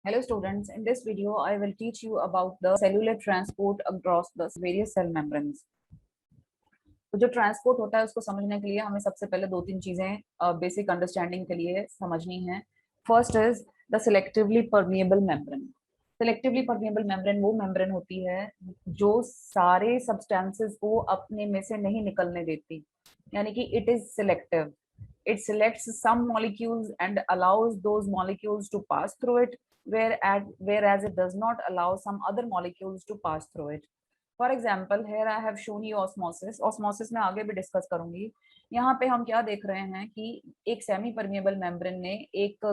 Hello students, in this video I will teach you about the cellular transport across the various cell membranes. तो जो transport होता है उसको समझने के लिए हमें सबसे पहले दो तीन चीजें बेसिक अंडरस्टैंडिंग के लिए समझनी है। First is the selectively permeable membrane. Selectively permeable membrane वो मेम्ब्रेन होती है जो सारे सब्सटेंसेस को अपने में से नहीं निकलने देती, यानी कि it is selective. It selects some molecules and allows those molecules to pass through it, whereas it does not allow some other molecules to pass through it. For example, here I have shown you osmosis. Osmosis मैं आगे भी discuss करूंगी. यहाँ पे हम क्या देख रहे हैं कि एक सेमी परमिएबल मेम्ब्रेन ने एक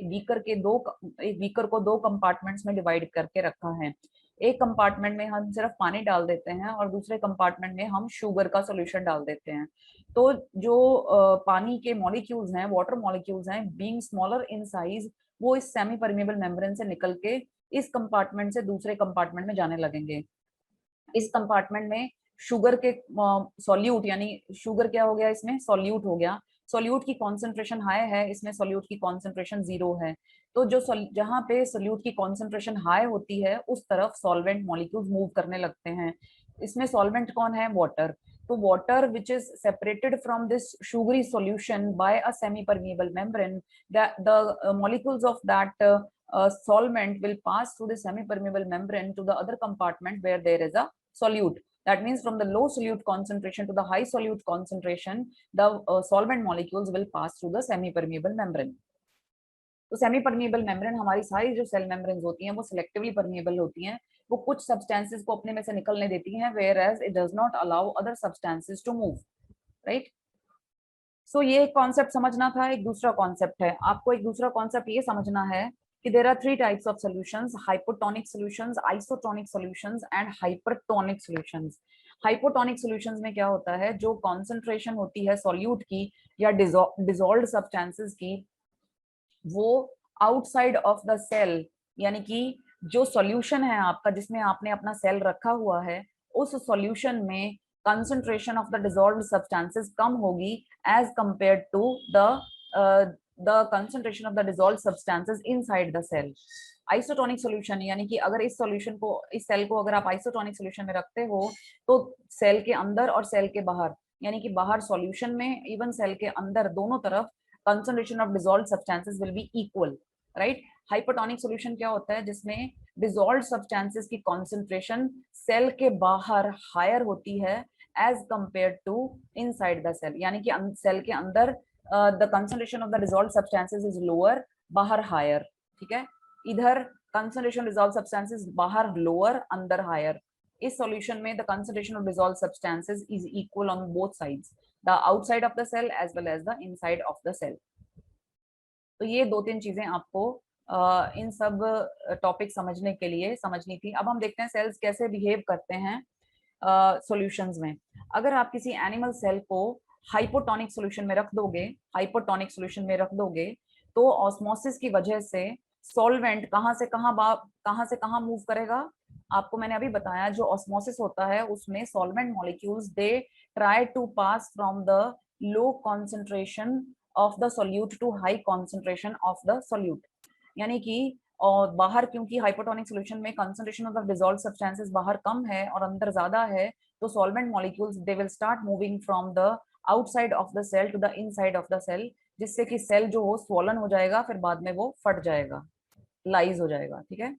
बीकर को दो कंपार्टमेंट्स में डिवाइड करके रखा है. एक कंपार्टमेंट में हम सिर्फ पानी डाल देते हैं और दूसरे कंपार्टमेंट में हम शुगर का सॉल्यूशन डाल देते हैं. तो जो पानी के मॉलिक्यूल्स हैं, वाटर मॉलिक्यूल्स हैं, बीइंग स्मॉलर इन साइज, वो इस सेमी परमिएबल मेम्ब्रेन से निकल के इस कंपार्टमेंट से दूसरे कंपार्टमेंट में जाने लगेंगे. इस कंपार्टमेंट में शुगर के सॉल्यूट, यानी शुगर क्या हो गया, इसमें सॉल्यूट हो गया. सॉल्यूट की कॉन्सेंट्रेशन हाई है, इसमें सॉल्यूट की कॉन्सेंट्रेशन 0 है. तो जो जहां पे सॉल्यूट की कॉन्सेंट्रेशन हाई होती है उस तरफ सॉल्वेंट मॉलिक्यूल्स मूव करने लगते हैं. इसमें सॉल्वेंट कौन है? वाटर. तो water which is separated from this sugary solution by a semi-permeable membrane, that the molecules of that solvent will pass through the semi-permeable membrane to the other compartment where there is a solute. That means from the low solute concentration to the high solute concentration, the solvent molecules will pass through the semi-permeable membrane. तो semi permeable membrane, हमारी सारी जो cell membranes होती हैं वो selectively permeable होती हैं. वो कुछ सब्सटेंसेस को अपने में से निकलने देती हैं, whereas it does not allow other substances to move. Right. So ये कॉन्सेप्ट समझना था. एक दूसरा कॉन्सेप्ट है, आपको एक दूसरा कॉन्सेप्ट ये समझना है कि there are three types of solutions: hypotonic solutions, isotonic solutions and hypertonic solutions. Hypotonic solutions में क्या होता है, जो कॉन्सेंट्रेशन होती है सॉल्यूट की या डिसॉल्व्ड सब्सटेंसेस की, वो आउटसाइड ऑफ द सेल, यानी कि जो सॉल्यूशन है आपका जिसमें आपने अपना सेल रखा हुआ है, उस सॉल्यूशन में concentration of the dissolved substances कम होगी as compared to the concentration of the dissolved substances inside the cell. Isotonic solution, यानी कि अगर इस सॉल्यूशन को, इस सेल को अगर आप आइसोटोनिक सॉल्यूशन में रखते हो तो सेल के अंदर और सेल के बाहर, यानी कि बाहर सॉल्यूशन में, इवन सेल के अंदर, दोनों तरफ concentration of dissolved substances will be equal. right. Hypertonic solution क्या होता है, जिसमें dissolved substances की concentration सेल के बाहर हायर होती है as compared to inside the cell, यानी कि सेल के अंदर the concentration of the dissolved substances is lower, बाहर higher. ठीक है. इधर concentration dissolved substances बाहर lower, अंदर higher. इस solution में the concentration of dissolved substances is equal on both sides, the outside of the cell as well as the inside of the cell. तो ये दो तीन चीजें आपको इन सब टॉपिक समझने के लिए समझनी थी. अब हम देखते हैं सेल्स कैसे बिहेव करते हैं सॉल्यूशंस में. अगर आप किसी एनिमल सेल को हाइपोटोनिक सॉल्यूशन में रख दोगे, हाइपोटोनिक सॉल्यूशन में रख दोगे, तो ऑस्मोसिस की वजह से सॉल्वेंट कहाँ से कहाँ मूव करेगा. आपको मैंने अभी बताया, जो ऑस्मोसिस होता है उसमें solvent molecules they try to pass from the low concentration of the solute to high concentration of the solute. यानी कि और बाहर, क्योंकि हाइपोटोनिक सॉल्यूशन में concentration of the dissolved substances बाहर कम है और अंदर ज्यादा है, तो solvent molecules they will start moving from the outside of the cell to the inside of the cell, जिससे कि सेल जो हो स्वॉलन हो जाएगा, फिर बाद में वो फट जाएगा, लाइज हो जाएगा. ठीक है.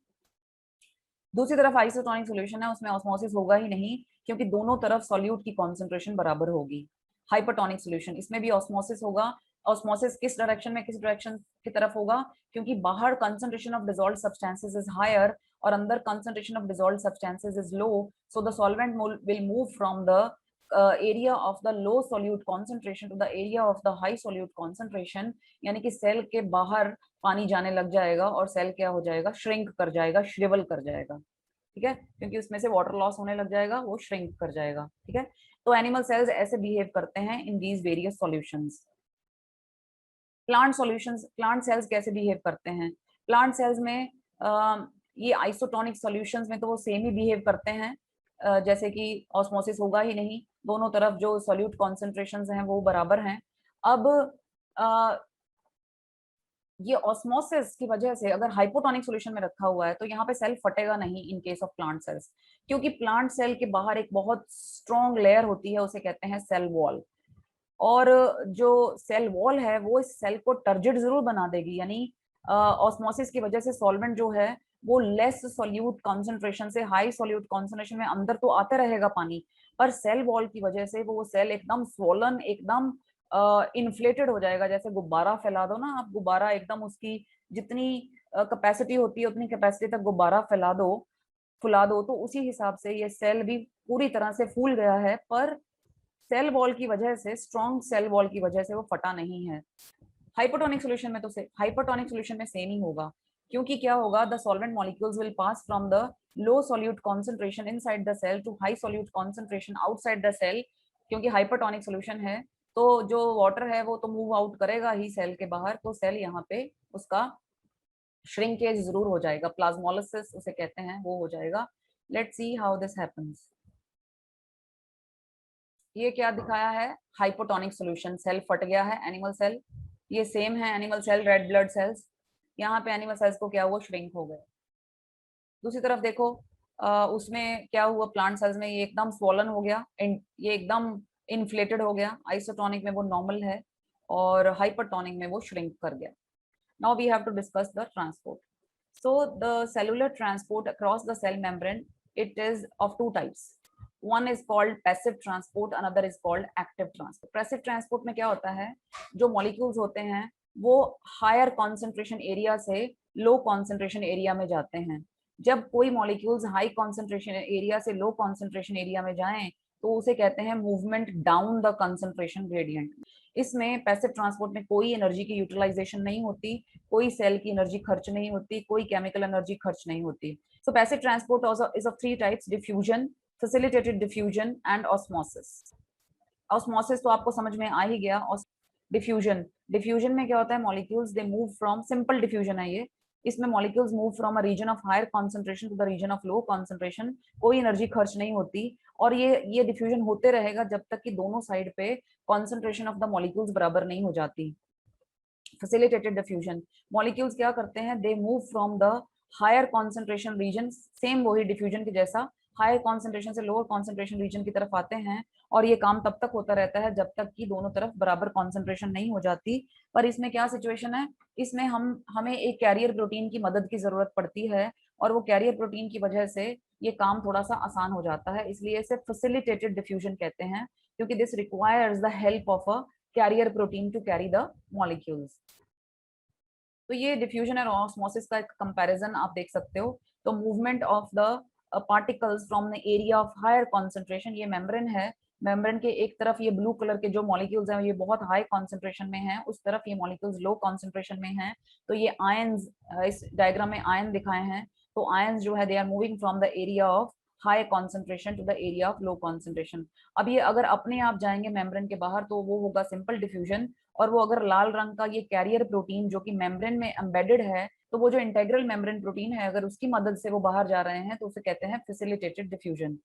दूसरी तरफ आइसोटोनिक सॉल्यूशन है, उसमें ऑस्मोसिस होगा ही नहीं, क्योंकि दोनों तरफ सॉल्यूट की कॉन्सेंट्रेशन बराबर होगी. हाइपरटोनिक सॉल्यूशन, इसमें भी ऑस्मोसिस होगा. ऑस्मोसिस किस डायरेक्शन की तरफ होगा, क्योंकि बाहर concentration of dissolved substances is higher और अंदर concentration of dissolved substances is low, so the solvent will move from the area of the low solute concentration to the area of the high solute concentration, यानी कि cell के बाहर पानी जाने लग जाएगा और सेल क्या हो जाएगा, श्रिंक कर जाएगा, श्रिवल कर जाएगा. ठीक है, क्योंकि उसमें से वाटर लॉस होने लग जाएगा, वो श्रिंक कर जाएगा. ठीक है. तो एनिमल सेल्स ऐसे बिहेव करते हैं in these various solutions. Plant solutions, plant cells कैसे बिहेव करते हैं. प्लांट सेल्स में ये आइसोटोनिक सॉल्यूशंस में तो वो सेम ही बिहेव करते हैं, जैसे कि ऑस्मोसिस होगा ही नहीं, दोनों तरफ जो सॉल्यूट कॉन्सेंट्रेशंस हैं वो बराबर हैं. अब ये ऑस्मोसिस की वजह से अगर हाइपोटोनिक सॉल्यूशन में रखा हुआ है तो यहाँ पे सेल फटेगा नहीं in case of plant cells, क्योंकि प्लांट सेल के बाहर एक बहुत स्ट्रॉन्ग लेयर होती है, उसे कहते हैं सेल वॉल। और जो सेल वॉल है वो इस सेल को टर्जिड जरूर बना देगी, यानी ऑस्मोसिस की वजह से सॉल्वेंट जो है वो लेस सोल्यूट कॉन्सेंट्रेशन से हाई सोल्यूट कॉन्सेंट्रेशन में अंदर तो आते रहेगा पानी, पर सेल वॉल की वजह से वो सेल एकदम स्वोलन, एकदम इन्फ्लेटेड हो जाएगा। जैसे गुब्बारा फैला दो ना आप, गुब्बारा एकदम उसकी जितनी कैपेसिटी होती है उतनी कैपेसिटी तक गुब्बारा फैला दो, फुला दो, तो उसी हिसाब से ये सेल भी पूरी तरह से फूल गया है, पर सेल वॉल की वजह से, स्ट्रॉन्ग सेल वॉल की वजह से वो फटा नहीं है। हाइपोटोनिक सॉल्यूशन में तो हाइपोटोनिक सॉल्यूशन में सेम ही होगा, क्योंकि क्या होगा, the solvent molecules will pass from the low solute concentration inside the cell to high solute concentration outside the cell. क्योंकि हाइपोटोनिक सॉल्यूशन है तो जो वाटर है वो तो मूव आउट करेगा ही सेल के बाहर, तो सेल यहाँ पे उसका श्रिंकेज जरूर हो जाएगा, प्लाज्मोलिसिस उसे कहते हैं, वो हो जाएगा। Let's see how this happens. ये क्या दिखाया है, हाइपोटोनिक सॉल्यूशन, सेल फट गया है, एनिमल सेल, ये सेम है animal cell, red blood cells, यहाँ पे एनिमल सेल्स को क्या हुआ, श्रिंक हो गए। दूसरी तरफ देखो, उसमें क्या हुआ, प्लांट सेल्स में ये एकदम स्वॉलन हो गया, ये एकदम इन्फ्लेटेड हो गया, आइसोटोनिक में वो नॉर्मल है और हाइपरटोनिक में वो श्रिंक कर गया। Now we have to discuss the transport. So the cellular transport across the cell membrane, it is of two types. One is called passive transport, another is called active transport. Passive transport में क्या होता है, जो molecules होते हैं वो higher concentration area से low concentration area में जाते हैं। जब कोई molecules high concentration area से low concentration area में जाएं तो उसे कहते हैं movement down the concentration gradient। इसमें पैसिव ट्रांसपोर्ट में कोई एनर्जी की यूटिलाइजेशन नहीं होती, कोई सेल की एनर्जी खर्च नहीं होती, कोई केमिकल एनर्जी खर्च नहीं होती। So passive transport is of three types, diffusion, facilitated diffusion and osmosis. Osmosis तो आपको समझ में आ ही गया। डिफ्यूजन, डिफ्यूजन में क्या होता है, molecules they move from, simple diffusion है ये, इसमें molecules move from a region of higher concentration to the reason of low concentration, कोई एनर्जी खर्च नहीं होती, और ये डिफ्यूजन होते रहेगा जब तक कि दोनों साइड पे कॉन्सेंट्रेशन ऑफ द मॉलिक्यूल्स बराबर नहीं हो जाती। फैसिलिटेटेड डिफ्यूजन, मॉलिक्यूल्स क्या करते हैं, they move from the higher concentration region, same वही डिफ्यूजन के जैसा, हायर कॉन्सेंट्रेशन से लोअर कॉन्सेंट्रेशन रीजन की तरफ आते हैं, और ये काम तब तक होता रहता है जब तक कि दोनों तरफ बराबर कॉन्सेंट्रेशन नहीं हो जाती। पर इसमें क्या सिचुएशन है, इसमें हमें एक कैरियर प्रोटीन की मदद की जरूरत पड़ती है, और वो कैरियर प्रोटीन की वजह से ये काम थोड़ा सा आसान हो जाता है, इसलिए इसे फैसिलिटेटेड डिफ्यूजन कहते हैं, क्योंकि this requires the help of a carrier protein to carry the molecules. तो ये डिफ्यूजन और ऑस्मोसिस का एक कंपैरिजन आप देख सकते हो। तो movement of the particles from the area of higher concentration, ये मेम्ब्रेन है, मेम्ब्रेन के एक तरफ ये ब्लू कलर के जो मॉलिक्यूल्स हैं ये बहुत हाई कॉन्सेंट्रेशन में हैं, उस तरफ ये मॉलिक्यूल्स लो कॉन्सेंट्रेशन में हैं। तो ये आयंस, इस डायग्राम में आयन दिखाए हैं, तो आयंस जो है they are moving from the area of high concentration to the area of low concentration. अब ये अगर अपने आप जाएंगे मेम्ब्रेन के बाहर तो वो होगा सिंपल डिफ्यूजन, और वो अगर लाल रंग का ये कैरियर प्रोटीन जो कि मेम्ब्रेन में एम्बेडेड है, तो वो जो इंटेग्रल मेम्ब्रेन प्रोटीन है अगर उसकी मदद से वो बाहर जा रहे हैं तो उसे कहते हैं फैसिलिटेटेड डिफ्यूजन।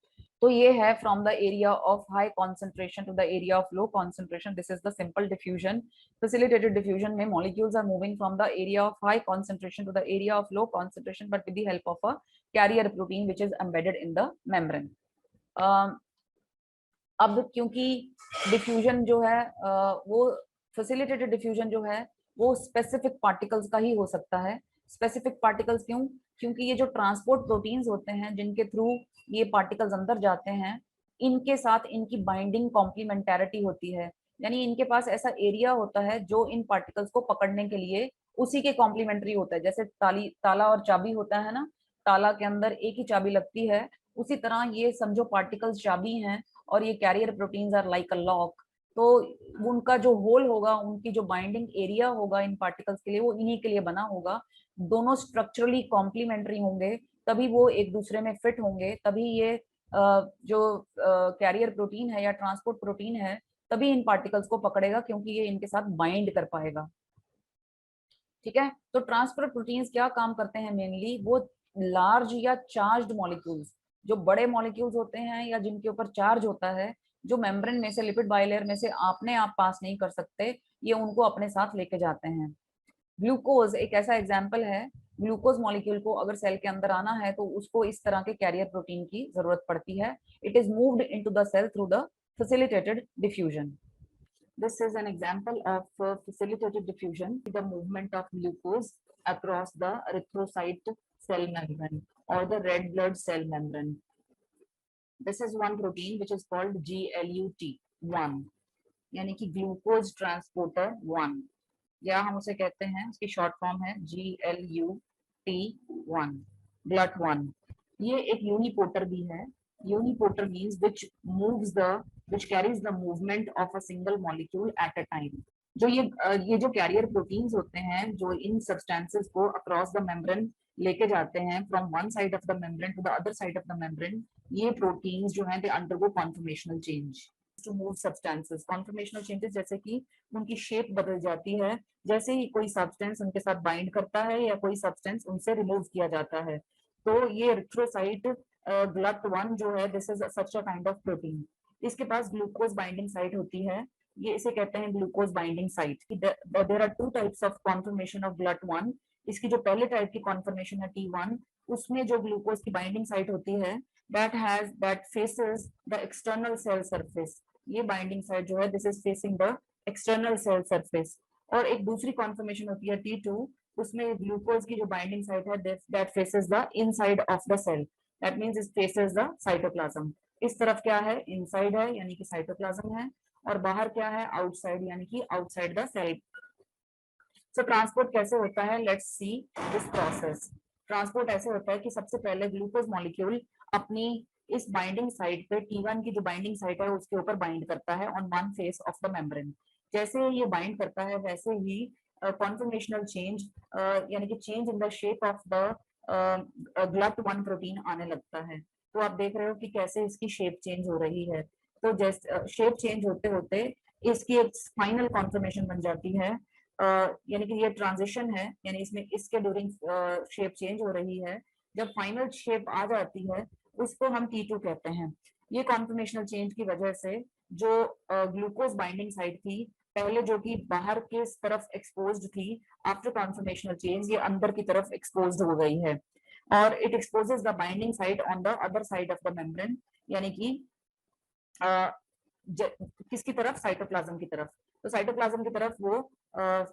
तो ये है from the area of high concentration to the area of low concentration, this is the simple diffusion. Facilitated diffusion में molecules are moving from the area of high concentration to the area of low concentration but with the help of a carrier protein which is embedded in the membrane. अब क्योंकि diffusion जो है वो facilitated diffusion जो है वो specific particles का ही हो सकता है। स्पेसिफिक पार्टिकल्स क्यों, क्योंकि ये जो ट्रांसपोर्ट प्रोटीन्स होते हैं जिनके थ्रू ये पार्टिकल्स अंदर जाते हैं, इनके साथ इनकी बाइंडिंग कॉम्प्लीमेंटेरिटी होती है, यानी इनके पास ऐसा एरिया होता है जो इन पार्टिकल्स को पकड़ने के लिए उसी के कॉम्प्लीमेंट्री होता है। जैसे ताला और चाबी होता है ना, ताला के अंदर एक ही चाबी लगती है, उसी तरह ये समझो पार्टिकल्स चाबी हैं और ये carrier proteins are like a lock. तो उनका जो होल होगा, उनकी जो बाइंडिंग एरिया होगा इन पार्टिकल्स के लिए, वो इन्हीं के लिए बना होगा। दोनों स्ट्रक्चरली कॉम्प्लीमेंट्री होंगे तभी वो एक दूसरे में फिट होंगे, तभी ये जो कैरियर प्रोटीन है या ट्रांसपोर्ट प्रोटीन है तभी इन पार्टिकल्स को पकड़ेगा, क्योंकि ये इनके साथ बाइंड कर पाएगा। ठीक है, तो ट्रांसपोर्ट प्रोटीन्स क्या काम करते हैं मेनली, वो लार्ज या चार्ज्ड मॉलिक्यूल्स, जो बड़े मॉलिक्यूल्स होते हैं या जिनके ऊपर चार्ज होता है, जो मेम्ब्रेन में से, लिपिड बाइलेयर में से आपने आप पास नहीं कर सकते, ये उनको अपने साथ लेके जाते हैं। ग्लूकोज एक ऐसा एग्जाम्पल है, ग्लूकोज मॉलिक्यूल को अगर सेल के अंदर आना है तो उसको इस तरह के कैरियर प्रोटीन की जरूरत पड़ती है। It is moved into the cell through the facilitated diffusion. This is an example of facilitated diffusion, the movement of glucose across the erythrocyte cell membrane or the red blood cell membrane. This is one protein which is called GLUT1, यानी कि glucose transporter 1, या हम उसे कहते हैं, उसकी short form है GLUT1, GLUT1। ये एक यूनिपोर्टर भी है। यूनिपोर्टर means which carries the movement of a single molecule at a time। जो ये जो कैरियर प्रोटीन्स होते हैं जो इन सब्सटेंसेस को अक्रॉस द मेम्ब्रेन लेके जाते हैं from one side of the membrane to the other side of the membrane, ये प्रोटीन्स जो हैं they undergo conformational change to move substances. Conformational changes जैसे कि उनकी शेप बदल जाती है जैसे ही कोई सब्सटेंस उनके साथ बाइंड करता है या कोई सब्सटेंस उनसे रिमूव किया जाता है। तो ये एरिथ्रोसाइट GLUT1 जो है, this is such a kind of protein. इसके पास ग्लूकोज बाइंडिंग साइट होती है, ये इसे कहते हैं glucose binding site. There are two types of conformation of GLUT1। इसकी जो पहले टाइप की कॉन्फॉर्मेशन है T1, उसमें जो ग्लूकोज की बाइंडिंग साइट होती है that faces the external cell surface। ये बाइंडिंग साइट जो है this is facing the external cell surface. और एक दूसरी कॉन्फॉर्मेशन होती है T2, उसमें ग्लूकोज की जो बाइंडिंग साइट है that faces the inside of the cell, that means it faces the cytoplasm. इस तरफ क्या है, इनसाइड है यानी कि साइटोप्लाज्म है, और बाहर क्या है, आउटसाइड यानी कि outside the cell. So transport कैसे होता है, let's see this process. Transport ऐसे होता है कि सबसे पहले ग्लूकोज मॉलिक्यूल अपनी इस बाइंडिंग साइट पे T1 की जो बाइंडिंग साइट है उसके ऊपर बाइंड करता है on one face of the membrane. जैसे ये बाइंड करता है वैसे ही कॉन्फॉर्मेशनल चेंज यानी कि change in the shape of the GLUT1 protein आने लगता है। तो आप देख रहे हो कि कैसे इसकी शेप चेंज हो रही है। तो जैसे शेप चेंज होते होते इसकी एक फाइनल कॉन्फॉर्मेशन बन जाती है, यानी कि ये ट्रांजिशन है, यानी इसमें इसके ड्यूरिंग शेप चेंज हो रही है। जब फाइनल शेप आ जाती है उसको हम T2 कहते हैं। ये कॉन्फॉर्मेशनल चेंज की वजह से जो ग्लूकोज बाइंडिंग साइट थी पहले जो कि बाहर के तरफ एक्सपोज्ड थी, आफ्टर कॉन्फॉर्मेशनल चेंज ये अंदर की तरफ एक्सपोज्ड हो गई है, और it exposes the binding site on the other side of the membrane, यानी कि किसकी तरफ, साइटोप्लाज्म की तरफ। तो साइटोप्लाज्म की तरफ वो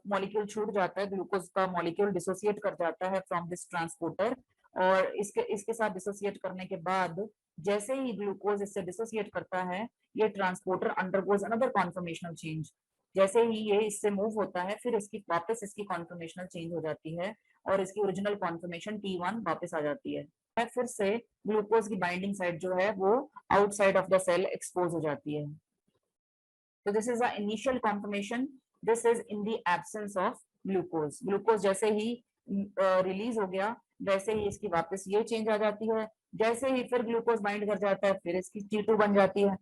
मॉलिक्यूल छूट जाता है, ग्लूकोज का मॉलिक्यूल डिसोसिएट कर जाता है फ्रॉम दिस ट्रांसपोर्टर, और इसके साथ डिसोसिएट करने के बाद जैसे ही ग्लूकोज इससे डिसोसिएट करता है ये transporter undergoes another conformational change. जैसे ही ये इससे मूव होता है फिर इसकी वापस इसकी कॉन्फॉर्मेशनल चेंज हो जाती है और इसकी ओरिजिनल कॉन्फॉर्मेशन T1 वापस आ जाती है। फिर से ग्लूकोज की बाइंडिंग साइट जो है वो outside of the cell expose हो जाती है। तो this is the initial conformation, this is in the absence of glucose. Glucose जैसे ही रिलीज हो गया वैसे ही इसकी वापस ये चेंज आ जाती है, जैसे ही फिर ग्लूकोज बाइंड कर जाता है फिर इसकी T2 बन जाती है।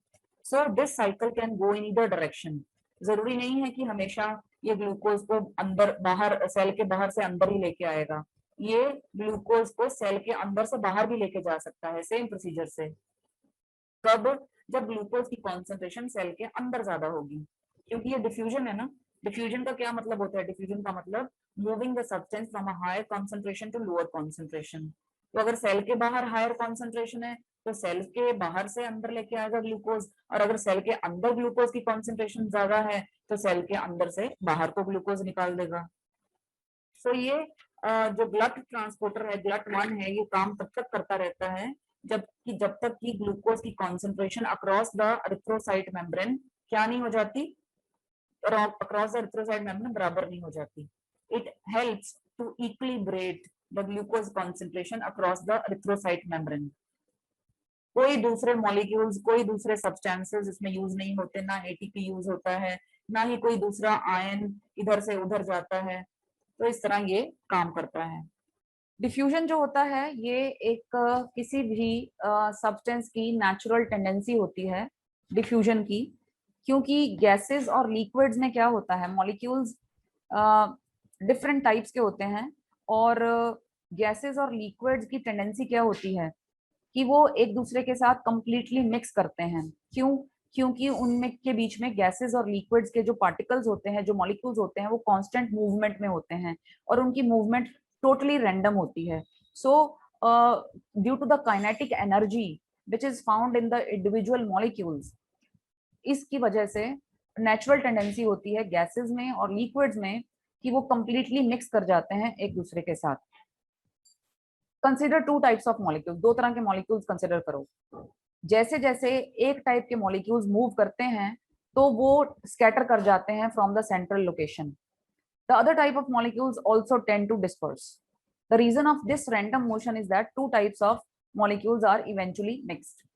So this cycle can go in either direction. जरूरी नहीं है कि हमेशा ये ग्लूकोज को अंदर बाहर सेल के बाहर से अंदर ही लेके आएगा, ये ग्लूकोज को सेल के अंदर से बाहर भी लेके जा सकता है सेम प्रोसीजर से। कब, जब ग्लूकोज की कॉन्सेंट्रेशन सेल के अंदर ज्यादा होगी, क्योंकि ये डिफ्यूजन है ना। डिफ्यूजन का क्या मतलब होता है, डिफ्यूजन का मतलब moving the substance from a higher concentration to lower concentration. तो अगर सेल के बाहर हायर कॉन्सेंट्रेशन है तो सेल के बाहर से अंदर लेके आएगा ग्लूकोज, और अगर सेल के अंदर ग्लूकोज की कॉन्सेंट्रेशन ज्यादा है तो सेल के अंदर से बाहर को ग्लूकोज निकाल देगा। सो ये जो ग्लट ट्रांसपोर्टर है, GLUT1 है, ये काम तब तक करता रहता है जब तक कि ग्लूकोज की concentration across the erythrocyte membrane क्या नहीं हो जाती, अक्रॉस द एरिथ्रोसाइट मेम्ब्रेन बराबर नहीं हो जाती। It helps to equilibrate the glucose concentration across the erythrocyte membrane. कोई दूसरे मॉलिक्यूल्स, कोई दूसरे सब्सटेंसेस इसमें यूज नहीं होते, ना ATP यूज होता है, ना ही कोई दूसरा आयन इधर से उधर जाता है। तो इस तरह ये काम करता है। डिफ्यूजन जो होता है ये एक किसी भी सब्सटेंस की नेचुरल टेंडेंसी होती है डिफ्यूजन की, क्योंकि गैसेस और लिक्विड्स में क्या होता है, मॉलिक्यूल्स डिफरेंट टाइप्स के होते हैं, और गैसेस और लिक्विड्स की टेंडेंसी क्या होती है कि वो एक दूसरे के साथ कंप्लीटली मिक्स करते हैं। क्यों? क्योंकि उनमें के बीच में गैसेस और लिक्विड्स के जो पार्टिकल्स होते हैं, जो मॉलिक्यूल्स होते हैं, वो कांस्टेंट मूवमेंट में होते हैं और उनकी मूवमेंट टोटली रैंडम होती है. So due to the kinetic energy which is found in the individual molecules, इसकी वजह से नेचुरल टेंडेंसी होती है गैसेस में और लिक्विड्स में कि वो कंप्लीटली मिक्स कर जाते हैं एक दूसरे के साथ. Consider to types of molecules, दो तरह के मॉलिक्यूल्स कंसिडर करो. जैसे जैसे एक टाइप के मॉलिक्यूल्स मूव करते हैं तो वो स्कैटर कर जाते हैं from the central location. The other type of molecules also tend to disperse. The reason of this random motion is that two types of molecules are eventually mixed.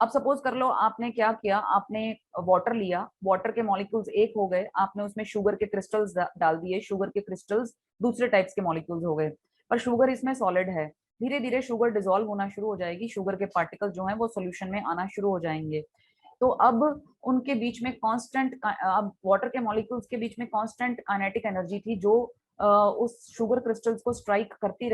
अब suppose कर लो आपने क्या किया, आपने वाटर लिया, वाटर के molecules एक हो गए, आपने उसमें शुगर के क्रिस्टल्स डाल दिए, शुगर के क्रिस्टल्स दूसरे टाइप्स के मॉलिक्यूल्स हो गए, पर शुगर इसमें सॉलिड है. धीरे धीरे शुगर डिसॉल्व होना शुरू हो जाएगी, शुगर के पार्टिकल्स जो हैं वो सॉल्यूशन में आना शुरू हो जाएंगे. तो अब उनके बीच में कांस्टेंट, अब वाटर के मॉलिक्यूल्स के बीच में कांस्टेंट काइनेटिक एनर्जी थी जो उस शुगर क्रिस्टल्स को स्ट्राइक करती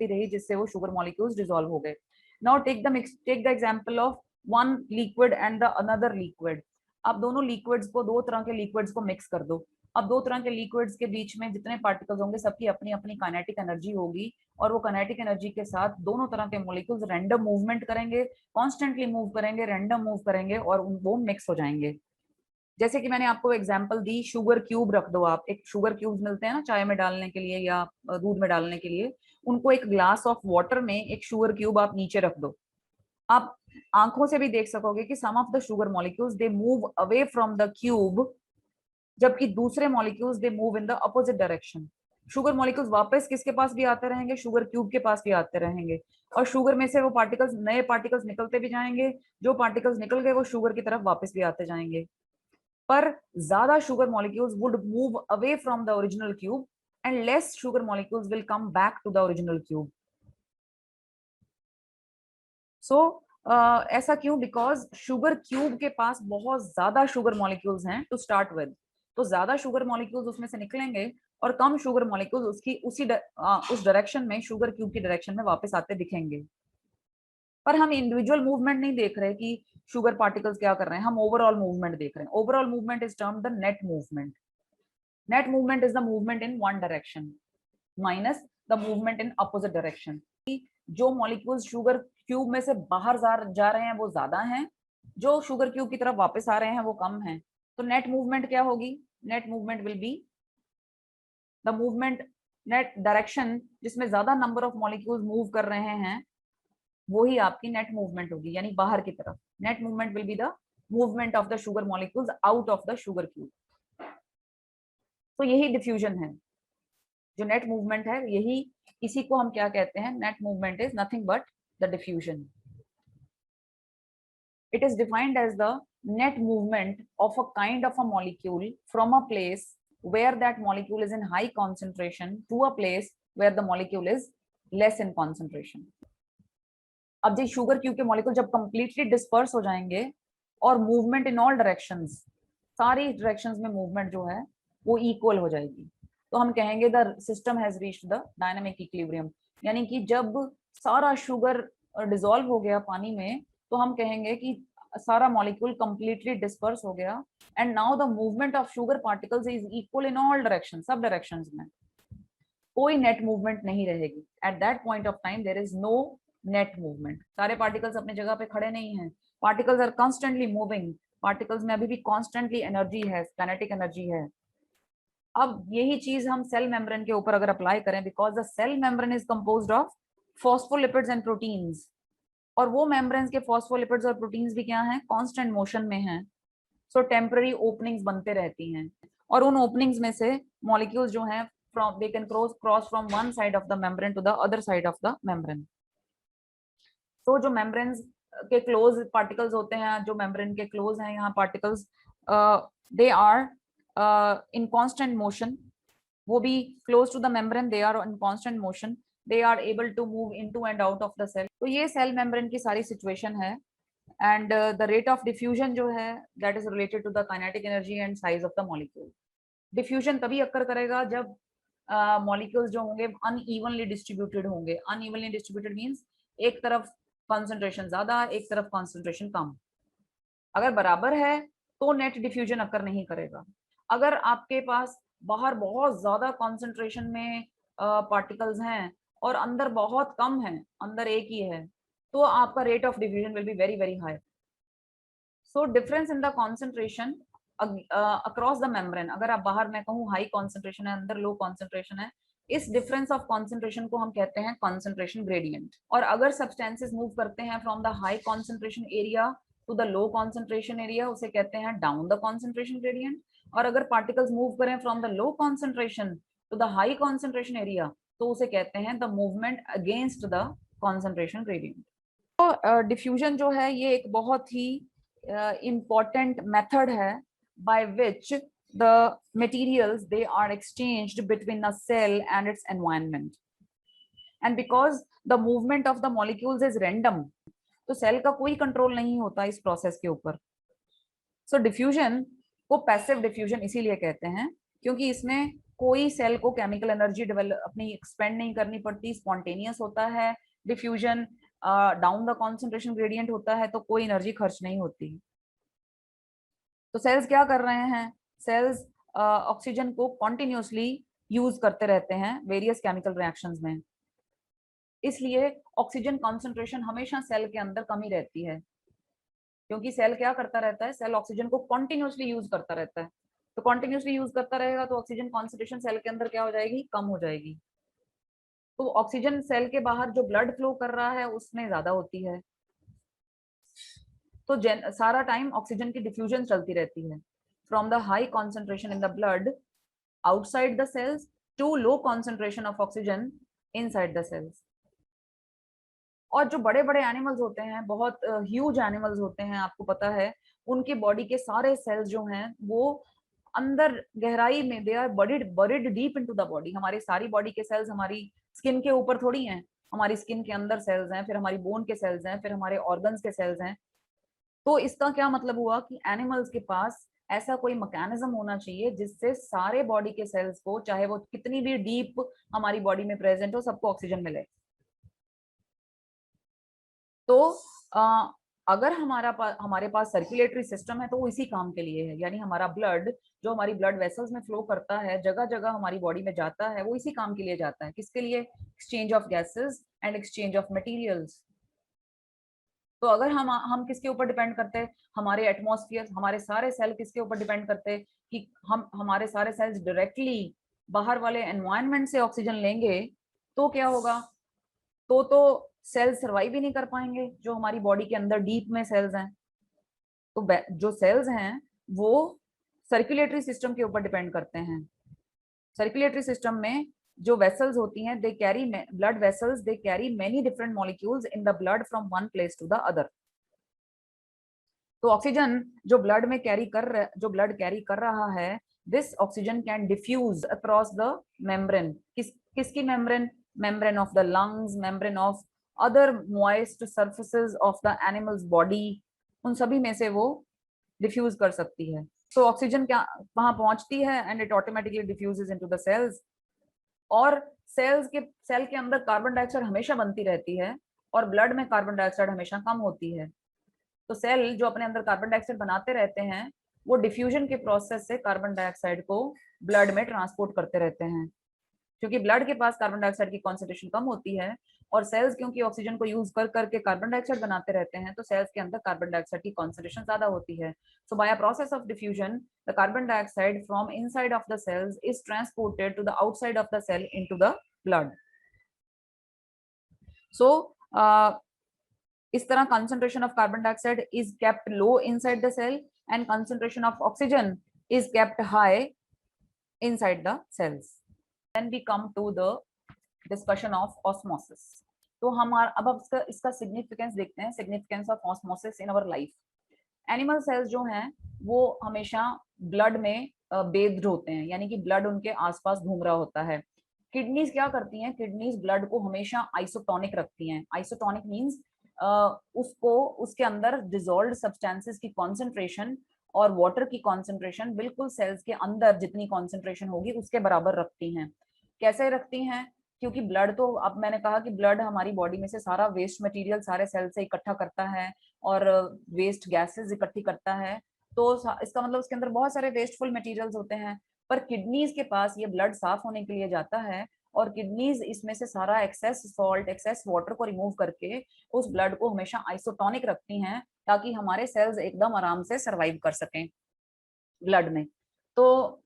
रही जिससे वो शुगर मॉलिक्यूल्स डिसॉल्व हो गए. Now take the example of one liquid and the another liquid. आप दोनों लिक्विड्स को, दो तरह के लिक्विड्स को मिक्स कर दो. अब दो तरह के लिक्विड्स के बीच में जितने पार्टिकल्स होंगे सबकी अपनी अपनी काइनेटिक एनर्जी होगी और वो काइनेटिक एनर्जी के साथ दोनों तरह के मॉलिक्यूल्स रैंडम मूवमेंट करेंगे, कॉन्स्टेंटली मूव करेंगे, रैंडम मूव करेंगे और वो मिक्स हो जाएंगे. जैसे कि मैंने आपको एग्जांपल दी, शुगर क्यूब रख दो आप, एक शुगर क्यूब मिलते हैं ना चाय में डालने के लिए या दूध में डालने के लिए, उनको एक ग्लास ऑफ वाटर में एक शुगर क्यूब आप नीचे रख दो. आप आंखों से भी देख सकोगे कि some of the sugar molecules they move away from the cube, जबकि दूसरे molecules they move in the opposite direction. Sugar molecules वापस किसके पास भी आते रहेंगे, शुगर क्यूब के पास भी आते रहेंगे, और शुगर में से वो पार्टिकल्स, नए पार्टिकल्स निकलते भी जाएंगे, जो पार्टिकल्स निकल गए वो शुगर की तरफ वापस भी आते जाएंगे. पर ज्यादा sugar molecules would move away from the original cube and less sugar molecules will come back to the original cube. So ऐसा क्यों? बिकॉज शुगर क्यूब के पास बहुत ज्यादा शुगर मॉलिक्यूल्स हैं टू स्टार्ट विद, तो ज्यादा शुगर मॉलिक्यूल्स उसमें से निकलेंगे और कम शुगर मॉलिक्यूल्स उसकी उस डायरेक्शन में, शुगर क्यूब की डायरेक्शन में वापस आते दिखेंगे. पर हम इंडिविजुअल मूवमेंट नहीं देख रहे कि शुगर पार्टिकल्स क्या कर रहे हैं, हम ओवरऑल मूवमेंट देख रहे हैं. Overall movement is termed the net movement. Net movement is the movement in one direction minus the movement in opposite direction. जो मॉलिक्यूल्स शुगर क्यूब में से बाहर जा रहे हैं वो ज्यादा हैं, जो शुगर क्यूब की तरफ वापस आ रहे हैं वो कम हैं. तो नेट मूवमेंट क्या होगी? Net movement will be the movement, net direction जिसमें ज्यादा नंबर ऑफ मॉलिक्यूल्स मूव कर रहे हैं वो ही आपकी नेट मूवमेंट होगी, यानी बाहर की तरफ. Net movement will be the movement of the sugar molecules out of the sugar cube. तो यही डिफ्यूजन है, जो नेट मूवमेंट है, यही, इसी को हम क्या कहते हैं? Net movement is nothing but the diffusion. It is defined as the net movement of a kind of a molecule from a place where that molecule is in high concentration to a place where the molecule is less in concentration. अब जो sugar cube के molecule जब completely disperse हो जाएंगे और movement in all directions, सारी directions में movement जो है वो इक्वल हो जाएगी, तो हम कहेंगे the system has reached the dynamic equilibrium. यानी कि जब सारा शुगर डिसॉल्व हो गया पानी में तो हम कहेंगे कि सारा मॉलिक्यूल कंप्लीटली डिस्पर्स हो गया and now the movement of sugar particles is equal in all direction, सब डायरेक्शंस में कोई नेट मूवमेंट नहीं रहेगी. At that point of time there is no net movement. सारे पार्टिकल्स अपनी जगह पे खड़े नहीं हैं, particles are constantly moving, particles में अभी भी कॉन्स्टेंटली एनर्जी है, काइनेटिक एनर्जी है. अब यही चीज हम सेल मेम्ब्रेन के ऊपर अगर अप्लाई करें, because the cell membrane is composed of phospholipids and proteins, और वो मेम्ब्रेन्स के फॉस्फोलिपिड्स और प्रोटीन्स भी क्या हैं? कांस्टेंट मोशन में हैं. सो टेम्पररी ओपनिंग्स बनते रहती हैं और उन ओपनिंग्स में से मॉलिक्यूल्स जो हैं from, they can cross from one side of the membrane to the other side of the membrane. तो जो मेम्ब्रेन्स के क्लोज पार्टिकल्स होते हैं, जो मेम्ब्रेन के क्लोज हैं यहाँ particles, they are in constant motion. वो भी close to the membrane, they are in constant motion, they are able to move into and out of the cell. तो ये सेल मेम्ब्रेन की सारी सिचुएशन है. And the rate of diffusion जो है that is related to the kinetic energy and size of the molecule. Diffusion तभी occur करेगा जब मॉलिक्यूल्स जो होंगे अनइवनली डिस्ट्रीब्यूटेड होंगे. अनइवनली डिस्ट्रीब्यूटेड मींस एक तरफ कॉन्सेंट्रेशन ज्यादा, एक तरफ कॉन्सेंट्रेशन कम. अगर बराबर है तो नेट डिफ्यूजन अकर नहीं करेगा। अगर आपके पास बाहर बहुत ज्यादा कॉन्सेंट्रेशन में पार्टिकल्स हैं और अंदर बहुत कम है, अंदर एक ही है, तो आपका rate of diffusion will be very very high. So difference in the concentration across the membrane, अगर आप बाहर मैं कहूँ हाई कॉन्सेंट्रेशन है, अंदर लो कॉन्सेंट्रेशन है, इस डिफरेंस ऑफ कॉन्सेंट्रेशन को हम कहते हैं कॉन्सेंट्रेशन ग्रेडियंट। और अगर सब्सटेंसेस मूव करते हैं from the high concentration area to the low concentration area, उसे कहते हैं डाउन द कॉन्सेंट्रेशन ग्रेडियंट। और अगर पार्टिकल्स मूव करें from the low concentration to the high concentration area, तो उसे कहते हैं the movement against the concentration gradient. तो डिफ्यूजन जो है ये एक बहुत ही important method है by which the materials they are exchanged between a cell and its environment, and because the movement of the molecules is random, तो cell का कोई कंट्रोल नहीं होता इस प्रोसेस के ऊपर। सो डिफ्यूजन को पैसिव डिफ्यूजन इसीलिए कहते हैं क्योंकि इसमें कोई सेल को केमिकल एनर्जी डेवलप अपनी एक्सपेंड नहीं करनी पड़ती, स्पॉन्टेनियस होता है diffusion, down the concentration gradient होता है, तो कोई एनर्जी खर्च नहीं होती। तो सेल्स क्या कर रहे हैं, सेल्स ऑक्सीजन को कॉन्टिन्यूसली यूज करते रहते हैं वेरियस केमिकल रिएक्शंस में, इसलिए ऑक्सीजन कॉन्सेंट्रेशन हमेशा सेल के अंदर कम ही रहती है, क्योंकि सेल क्या करता रहता है, सेल ऑक्सीजन को कॉन्टिन्यूसली यूज करता रहता है। तो कॉन्टिन्यूसली यूज करता रहेगा तो ऑक्सीजन कॉन्सेंट्रेशन सेल के अंदर क्या हो जाएगी, कम हो जाएगी। तो ऑक्सीजन सेल के बाहर जो ब्लड फ्लो कर रहा है उसमें ज्यादा होती है, तो सारा टाइम ऑक्सीजन की डिफ्यूजन चलती रहती है from the high concentration in the blood outside the cells to low concentration of oxygen inside the cells. और जो बड़े बड़े एनिमल्स होते हैं, बहुत ह्यूज एनिमल्स होते हैं, आपको पता है उनकी बॉडी के सारे सेल्स जो हैं वो अंदर गहराई में, they are buried deep into the body. हमारी सारी बॉडी के सेल्स हमारी स्किन के ऊपर थोड़ी हैं, हमारी स्किन के अंदर सेल्स हैं, फिर हमारी बोन के सेल्स हैं, फिर हमारे ऑर्गन्स के सेल्स हैं। तो इसका क्या मतलब हुआ कि एनिमल्स के पास ऐसा कोई मैकेनिज्म होना चाहिए जिससे सारे बॉडी के सेल्स को, चाहे वो कितनी भी डीप हमारी बॉडी में प्रेजेंट हो, सबको ऑक्सीजन मिले। तो अगर हमारे पास सर्कुलेटरी सिस्टम है तो वो इसी काम के लिए है, यानी हमारा ब्लड जो हमारी ब्लड वेसल्स में फ्लो करता है, जगह जगह हमारी बॉडी में जाता है, वो इसी काम के लिए जाता है। किसके लिए, exchange of gases and exchange of materials. तो अगर हम किसके ऊपर डिपेंड करते हैं, हमारे एटमॉस्फेयर, हमारे सारे सेल किसके ऊपर डिपेंड करते हैं कि हमारे सारे सेल्स डायरेक्टली बाहर वाले एनवायरनमेंट से ऑक्सीजन लेंगे, तो क्या होगा, तो सेल्स सर्वाइव ही नहीं कर पाएंगे जो हमारी बॉडी के अंदर डीप में सेल्स हैं। तो जो सेल्स हैं वो सर्कुलेटरी सिस्टम के ऊपर डिपेंड करते हैं। सर्कुलेटरी सिस्टम में जो वेसल्स होती हैं, they carry blood vessels, they carry many different molecules in the blood from one place to the other. तो ऑक्सीजन जो ब्लड कैरी कर रहा है, this oxygen can diffuse across the membrane. किसकी membrane, membrane of the lungs, membrane of other moist surfaces of the animals body, उन सभी में से वो डिफ्यूज कर सकती है। तो ऑक्सीजन क्या वहां पहुंचती है and it automatically diffuses into the cells. और सेल के अंदर कार्बन डाइऑक्साइड हमेशा बनती रहती है और ब्लड में कार्बन डाइऑक्साइड हमेशा कम होती है। तो सेल जो अपने अंदर कार्बन डाइऑक्साइड बनाते रहते हैं, वो डिफ्यूजन के प्रोसेस से कार्बन डाइऑक्साइड को ब्लड में ट्रांसपोर्ट करते रहते हैं। क्योंकि ब्लड के पास कार्बन डाइऑक्साइड की कॉन्सेंट्रेशन कम होती है और सेल्स क्योंकि ऑक्सीजन को यूज कर करके कार्बन डाइऑक्साइड बनाते रहते हैं, तो सेल्स के अंदर कार्बन डाइऑक्साइड की कॉन्सेंट्रेशन ज्यादा होती है। So by a process of diffusion the carbon dioxide from inside of the cells is transported to the outside of the cell into the blood. So इस तरह concentration of carbon dioxide is kept low inside the cell and concentration of oxygen is kept high inside the cells. Then we come to the discussion of osmosis. तो अब इसका significance देखते हैं, significance of osmosis in our life. Animal cells जो हैं वो हमेशा blood में बेस्ड होते हैं, यानी कि ब्लड उनके आसपास घूम रहा होता है। किडनीज क्या करती हैं, किडनीज ब्लड को हमेशा आइसोटोनिक रखती हैं। आइसोटोनिक मींस उसको, उसके अंदर डिसॉल्व्ड सब्सटेंसेस की कॉन्सेंट्रेशन और वाटर की कॉन्सेंट्रेशन बिल्कुल सेल्स के अंदर जितनी कॉन्सेंट्रेशन होगी उसके बराबर रखती हैं। कैसे रखती हैं, क्योंकि ब्लड तो, अब मैंने कहा कि ब्लड हमारी बॉडी में से सारा वेस्ट मटेरियल सारे सेल से इकट्ठा करता है और वेस्ट गैसेस इकट्ठी करता है, तो इसका मतलब उसके अंदर बहुत सारे वेस्टफुल मटेरियल्स होते हैं। पर किडनीज के पास ये ब्लड साफ होने के लिए जाता है और किडनीज इसमें से सारा एक्सेस सॉल्ट, एक्सेस वाटर को रिमूव करके उस ब्लड को हमेशा आइसोटोनिक रखती हैं, ताकि हमारे सेल्स एकदम आराम से सरवाइव कर सकें ब्लड में। तो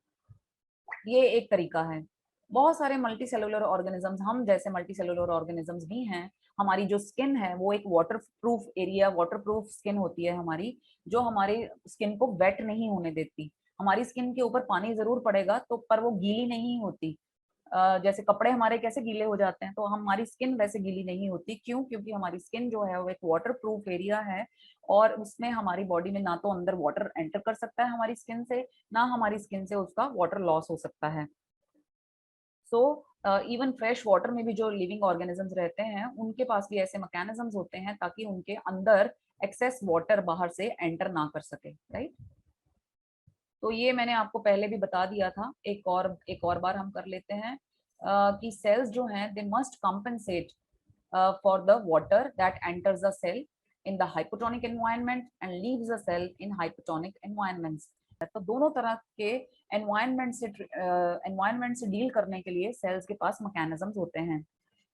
ये एक तरीका है। बहुत सारे मल्टी सेलुलर ऑर्गेनिजम्स, हम जैसे मल्टी सेलुलर ऑर्गेनिजम्स भी हैं। हमारी जो स्किन है वो एक water proof area, water proof skin होती है हमारी, जो हमारी स्किन को वेट नहीं होने देती। हमारी स्किन के ऊपर पानी जरूर पड़ेगा तो, पर वो गीली नहीं होती। जैसे कपड़े हमारे कैसे गीले हो जाते हैं, तो हमारी स्किन वैसे गीली नहीं होती। क्यों? क्योंकि हमारी स्किन जो है वो एक वाटर प्रूफ एरिया है और उसमें हमारी बॉडी में ना तो अंदर वाटर एंटर कर सकता है हमारी स्किन से, ना हमारी स्किन से उसका वाटर लॉस हो सकता है। सो इवन फ्रेश वाटर में भी जो लिविंग ऑर्गेनिजम्स रहते हैं उनके पास भी ऐसे मैकेनिज्म्स होते हैं ताकि उनके अंदर एक्सेस वाटर बाहर से एंटर ना कर सके, राइट। तो ये मैंने आपको पहले भी बता दिया था, एक और बार हम कर लेते हैं कि सेल्स जो हैं they must compensate for the water that enters the cell in the hypotonic environment and leaves the cell in hypotonic environments. तो दोनों तरह के एनवायरनमेंट से डील करने के लिए सेल्स के पास मैकेनिज्म्स होते हैं।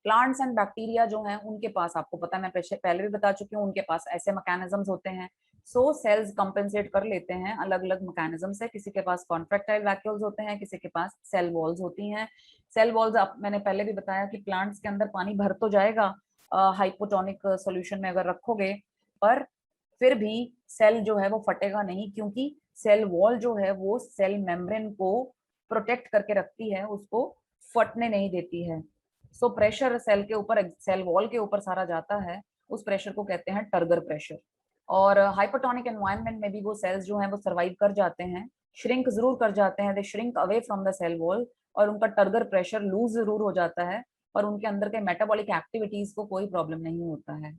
प्लांट्स एंड बैक्टीरिया जो हैं उनके पास, आपको पता है, मैं पहले भी बता चुकी हूँ, उनके पास ऐसे मैकेनिज्म्स होते हैं। सो सेल्स कंपेंसेट कर लेते हैं अलग अलग मैकेनिज्म से। किसी के पास कॉन्ट्रैक्टाइल वैक्यूल्स होते हैं, किसी के पास सेल वॉल्स होती हैं। सेल वॉल्स, मैंने पहले भी बताया कि प्लांट्स के अंदर पानी भर तो जाएगा हाइपोटोनिक सॉल्यूशन में अगर रखोगे, पर फिर भी सेल जो है वो फटेगा नहीं, क्योंकि सेल वॉल जो है वो सेल मेम्ब्रेन को प्रोटेक्ट करके रखती है, उसको फटने नहीं देती है। सो प्रेशर सेल के ऊपर, सेल वॉल के ऊपर सारा जाता है, उस प्रेशर को कहते हैं टर्गर प्रेशर। और हाइपोटोनिक एनवायरनमेंट में भी वो सेल्स जो हैं वो सर्वाइव कर जाते हैं, श्रिंक जरूर कर जाते हैं, they shrink away from the cell wall, और उनका टर्गर प्रेशर लूज जरूर हो जाता है, और उनके अंदर के मेटाबॉलिक एक्टिविटीज को कोई प्रॉब्लम नहीं होता है।